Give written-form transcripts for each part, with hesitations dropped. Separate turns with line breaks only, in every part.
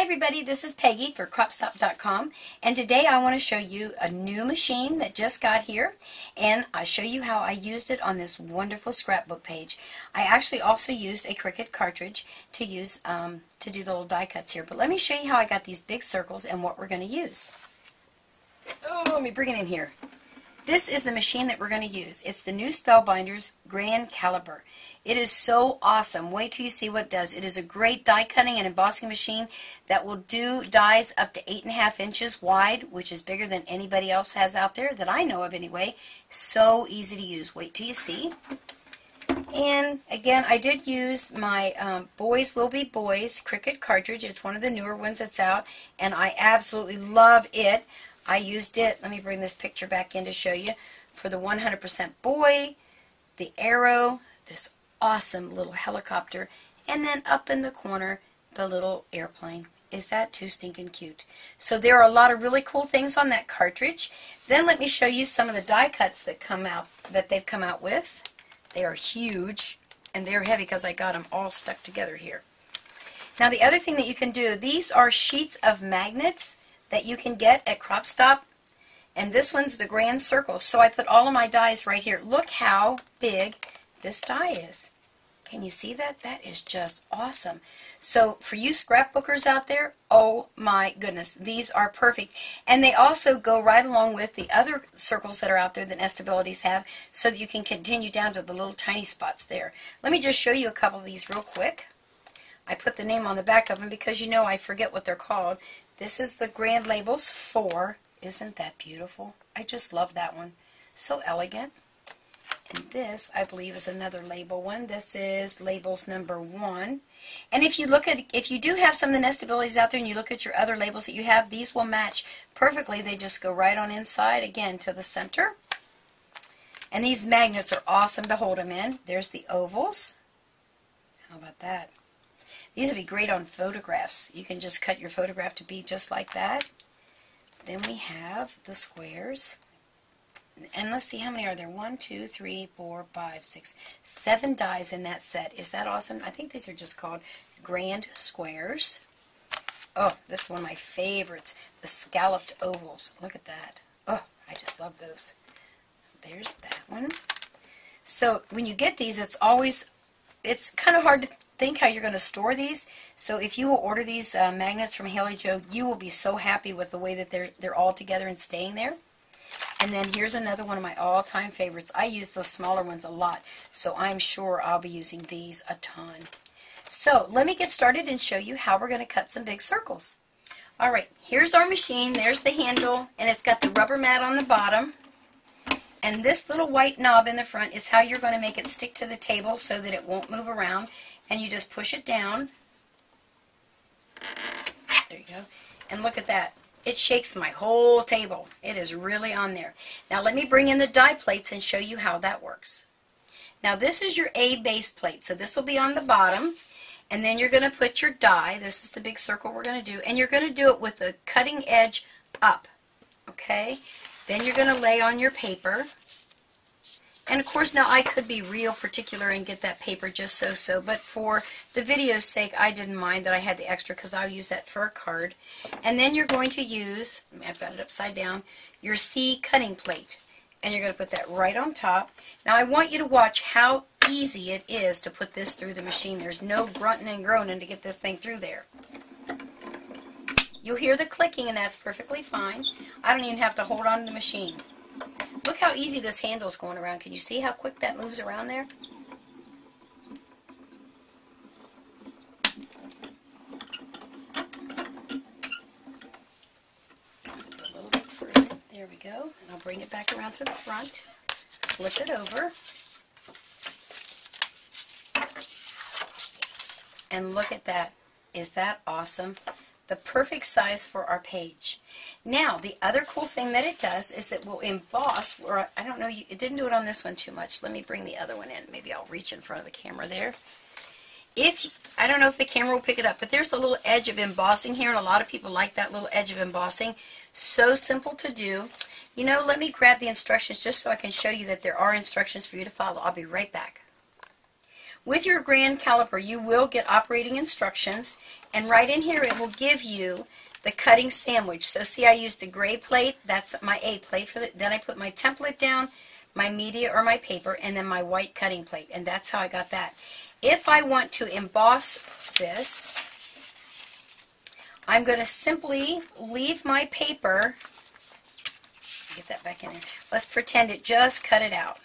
everybody, this is Peggy for Cropstop.com, and today I want to show you a new machine that just got here, and I'll show you how I used it on this wonderful scrapbook page. I actually also used a Cricut cartridge to use to do the little die cuts here, but let me show you how I got these big circles and what we're going to use. Oh, let me bring it in here. This is the machine that we're going to use. It's the new Spellbinders Grand Caliber. It is so awesome. Wait till you see what it does. It is a great die cutting and embossing machine that will do dies up to 8.5 inches wide, which is bigger than anybody else has out there that I know of anyway. So easy to use. Wait till you see. And again, I did use my Boys Will Be Boys Cricut cartridge. It's one of the newer ones that's out, and I absolutely love it. I used it, let me bring this picture back in to show you, for the 100% boy, the arrow, this awesome little helicopter, and then up in the corner, the little airplane. Is that too stinking cute? So there are a lot of really cool things on that cartridge. Then let me show you some of the die cuts that they've come out with. They are huge, and they're heavy because I got them all stuck together here. Now the other thing that you can do, these are sheets of magnets that you can get at Cropstop, and this one's the Grand Circle. So I put all of my dies right here. Look how big this die is. Can you see that? That is just awesome. So for you scrapbookers out there, oh my goodness, these are perfect. And they also go right along with the other circles that are out there that Nestabilities have, so that you can continue down to the little tiny spots there. Let me just show you a couple of these real quick. I put the name on the back of them because you know I forget what they're called. This is the Grand Labels 4. Isn't that beautiful? I just love that one. So elegant. And this, I believe, is another label one. This is Labels number 1. And if you do have some of the Nestabilities out there and you look at your other labels that you have, these will match perfectly. They just go right on inside, again, to the center. And these magnets are awesome to hold them in. There's the ovals. How about that? These would be great on photographs. You can just cut your photograph to be just like that. Then we have the squares. And let's see, how many are there? 1, 2, 3, 4, 5, 6, 7 dies in that set. Is that awesome? I think these are just called Grand Squares. Oh, this is one of my favorites. The scalloped ovals. Look at that. Oh, I just love those. There's that one. So when you get these, it's kind of hard to think how you're going to store these. So if you will order these magnets from Haley Joe, you will be so happy with the way that they're all together and staying there. And then here's another one of my all-time favorites. I use the smaller ones a lot, so I'm sure I'll be using these a ton. So let me get started and show you how we're going to cut some big circles. Alright, here's our machine. There's the handle, and it's got the rubber mat on the bottom. And this little white knob in the front is how you're going to make it stick to the table so that it won't move around. And you just push it down. There you go. And look at that. It shakes my whole table. It is really on there. Now let me bring in the die plates and show you how that works. Now this is your A base plate. So this will be on the bottom. And then you're going to put your die. This is the big circle we're going to do. And you're going to do it with the cutting edge up. Okay? Then you're going to lay on your paper. And of course, now I could be real particular and get that paper just so, but for the video's sake, I didn't mind that I had the extra because I'll use that for a card. And then you're going to use, I've got it upside down, your C cutting plate. And you're going to put that right on top. Now I want you to watch how easy it is to put this through the machine. There's no grunting and groaning to get this thing through there. You'll hear the clicking, and that's perfectly fine. I don't even have to hold on to the machine. Look how easy this handle's going around. Can you see how quick that moves around there? A little bit further. There we go. And I'll bring it back around to the front. Flip it over. And look at that. Is that awesome? The perfect size for our page. Now, the other cool thing that it does is it will emboss, or I don't know, it didn't do it on this one too much. Let me bring the other one in. Maybe I'll reach in front of the camera there. I don't know if the camera will pick it up, but there's a little edge of embossing here, and a lot of people like that little edge of embossing. So simple to do. You know, let me grab the instructions just so I can show you that there are instructions for you to follow. I'll be right back. With your grand caliper, you will get operating instructions, and right in here it will give you the cutting sandwich. So see, I used a gray plate. That's my A plate. Then I put my template down, my media or my paper, and then my white cutting plate, and that's how I got that. If I want to emboss this, I'm going to simply leave my paper. Get that back in there. Let's pretend it just cut it out.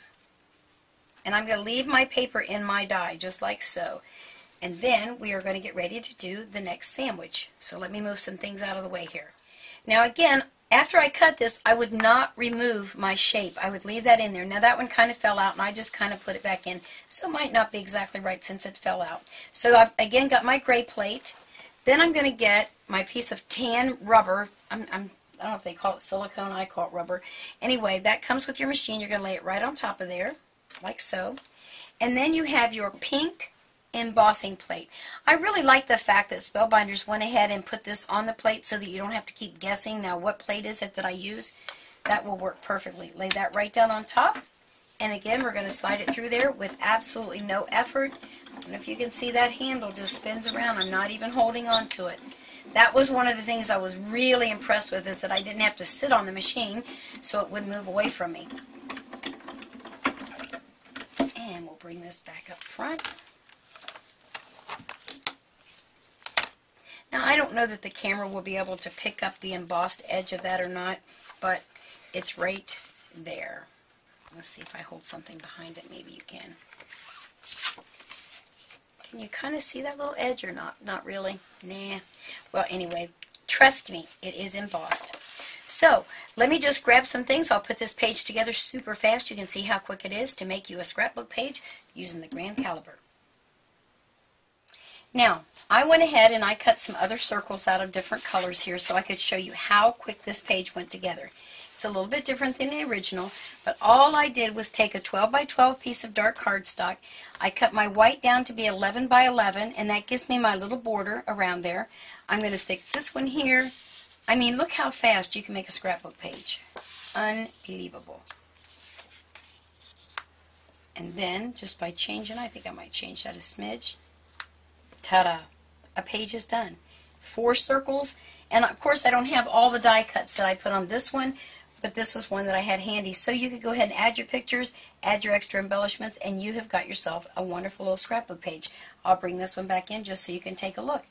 And I'm going to leave my paper in my die, just like so. And then we are going to get ready to do the next sandwich. So let me move some things out of the way here. Now again, after I cut this, I would not remove my shape. I would leave that in there. Now that one kind of fell out, and I just kind of put it back in. So it might not be exactly right since it fell out. So I've again got my gray plate. Then I'm going to get my piece of tan rubber. I don't know if they call it silicone. I call it rubber. Anyway, that comes with your machine. You're going to lay it right on top of there, like so. And then you have your pink embossing plate. I really like the fact that Spellbinders went ahead and put this on the plate so that you don't have to keep guessing, now what plate is it that I use? That will work perfectly. Lay that right down on top, and again we're going to slide it through there with absolutely no effort. I don't know if you can see that handle just spins around. I'm not even holding on to it. That was one of the things I was really impressed with, is that I didn't have to sit on the machine so it would move away from me. And we'll bring this back up front. Now, I don't know that the camera will be able to pick up the embossed edge of that or not, but it's right there. Let's see if I hold something behind it. Maybe you can. Can you kind of see that little edge or not? Not really? Nah. Well, anyway, trust me, it is embossed. So, let me just grab some things. I'll put this page together super fast. You can see how quick it is to make you a scrapbook page using the grand caliper. Now, I went ahead and I cut some other circles out of different colors here so I could show you how quick this page went together. It's a little bit different than the original, but all I did was take a 12 by 12 piece of dark cardstock. I cut my white down to be 11 by 11, and that gives me my little border around there. I'm going to stick this one here. I mean, look how fast you can make a scrapbook page. Unbelievable. And then, just by changing, I think I might change that a smidge. Ta-da! A page is done. 4 circles, and of course I don't have all the die cuts that I put on this one, but this was one that I had handy. So you could go ahead and add your pictures, add your extra embellishments, and you have got yourself a wonderful little scrapbook page. I'll bring this one back in just so you can take a look.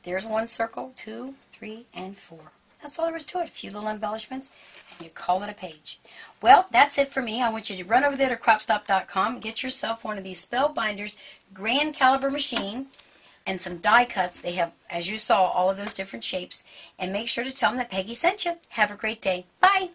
There's 1 circle, 2, 3, and 4. That's all there is to it. A few little embellishments, and you call it a page. Well, that's it for me. I want you to run over there to cropstop.com and get yourself one of these Spellbinders grand caliber machine and some die cuts. They have, as you saw, all of those different shapes. And make sure to tell them that Peggy sent you. Have a great day. Bye!